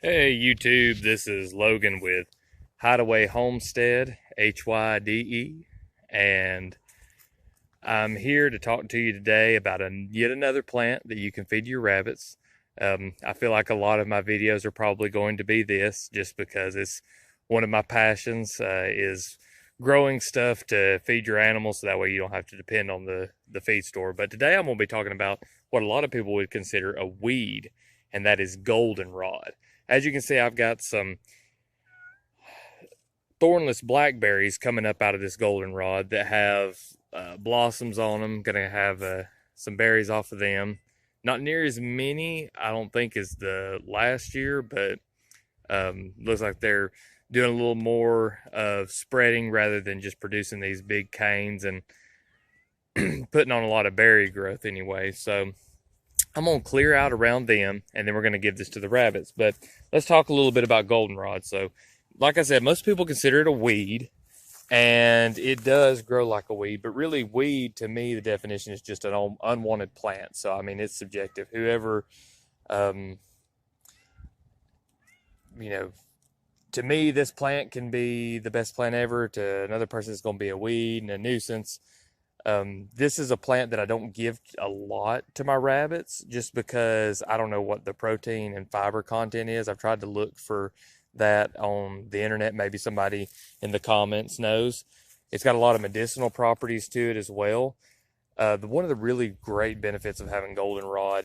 Hey YouTube, this is Logan with Hideaway Homestead, HYDE, and I'm here to talk to you today about yet another plant that you can feed your rabbits. I feel like a lot of my videos are probably going to be this, just because it's one of my passions, is growing stuff to feed your animals, so that way you don't have to depend on the feed store. But today I'm going to be talking about what a lot of people would consider a weed, and that is goldenrod. As you can see, I've got some thornless blackberries coming up out of this goldenrod that have blossoms on them. Gonna have some berries off of them. Not near as many, I don't think, as the last year, but looks like they're doing a little more of spreading rather than just producing these big canes and putting on a lot of berry growth anyway. So I'm going to clear out around them, and then we're going to give this to the rabbits. But let's talk a little bit about goldenrod. So, like I said, most people consider it a weed, and it does grow like a weed. But really, weed, to me, the definition is just an unwanted plant. So, I mean, it's subjective. Whoever, to me, this plant can be the best plant ever. To another person, it's going to be a weed and a nuisance. This is a plant that I don't give a lot to my rabbits, just because I don't know what the protein and fiber content is. I've tried to look for that on the internet. Maybe somebody in the comments knows. It's got a lot of medicinal properties to it as well. One of the really great benefits of having goldenrod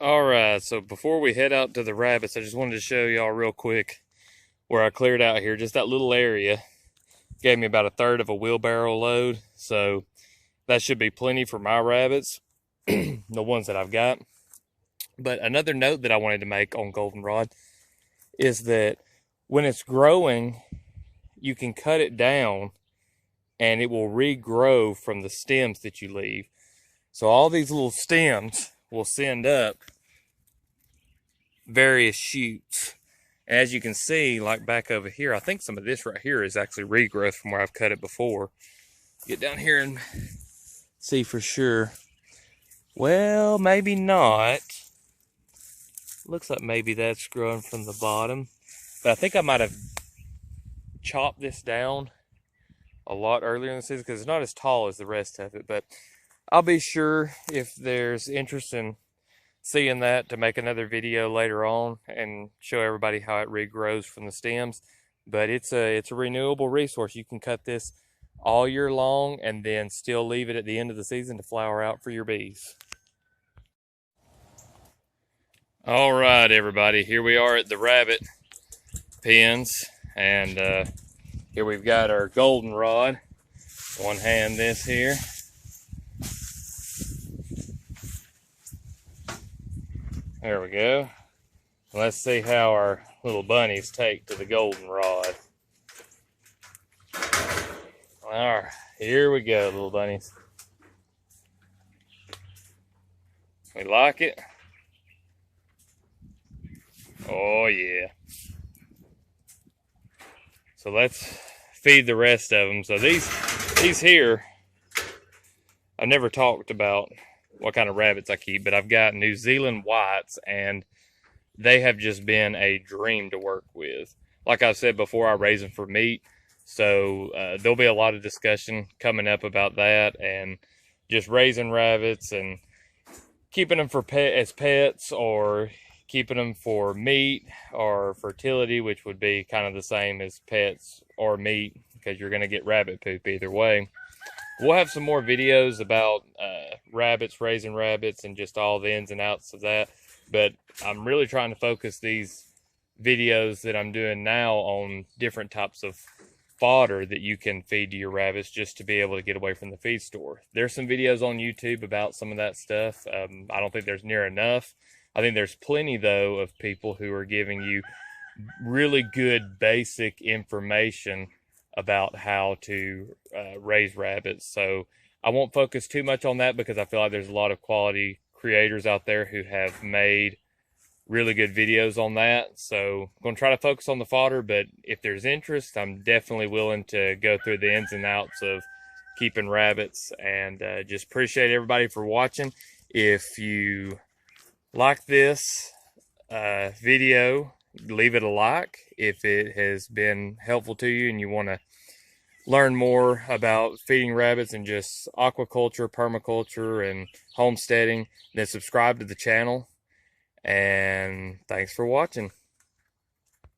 Alright, so before we head out to the rabbits, I just wanted to show y'all real quick where I cleared out here. Just that little area gave me about a third of a wheelbarrow load, so that should be plenty for my rabbits, the ones that I've got. But another note that I wanted to make on goldenrod is that when it's growing, you can cut it down and it will regrow from the stems that you leave. So all these little stems will send up various shoots. As you can see, like back over here, I think some of this right here is actually regrowth from where I've cut it before. Get down here and see for sure. Well, maybe not. Looks like maybe that's growing from the bottom. But I think I might have chopped this down a lot earlier in the season because it's not as tall as the rest of it. But I'll be sure, if there's interest in seeing that, to make another video later on and show everybody how it regrows from the stems. But it's a renewable resource. You can cut this all year long and then still leave it at the end of the season to flower out for your bees. All right, everybody, here we are at the rabbit pens, and here we've got our goldenrod. One hand this here. There we go. Let's see how our little bunnies take to the goldenrod. All right, here we go, little bunnies. We like it? Oh yeah. So let's feed the rest of them. So these here, I've never talked about what kind of rabbits I keep, but I've got New Zealand whites, and they have just been a dream to work with. Like I've said before, I raise them for meat, so there'll be a lot of discussion coming up about that, and just raising rabbits and keeping them for as pets, or keeping them for meat or fertility, which would be kind of the same as pets or meat, because you're going to get rabbit poop either way. We'll have some more videos about rabbits, raising rabbits, and just all the ins and outs of that. But I'm really trying to focus these videos that I'm doing now on different types of fodder that you can feed to your rabbits just to be able to get away from the feed store. There's some videos on YouTube about some of that stuff. I don't think there's near enough. I think there's plenty, though, of people who are giving you really good basic information about how to raise rabbits. So I won't focus too much on that because I feel like there's a lot of quality creators out there who have made really good videos on that. So I'm going to try to focus on the fodder, but if there's interest, I'm definitely willing to go through the ins and outs of keeping rabbits. And just appreciate everybody for watching. If you like this video, leave it a like. If it has been helpful to you and you want to learn more about feeding rabbits and just aquaculture, permaculture, and homesteading, then subscribe to the channel. And thanks for watching.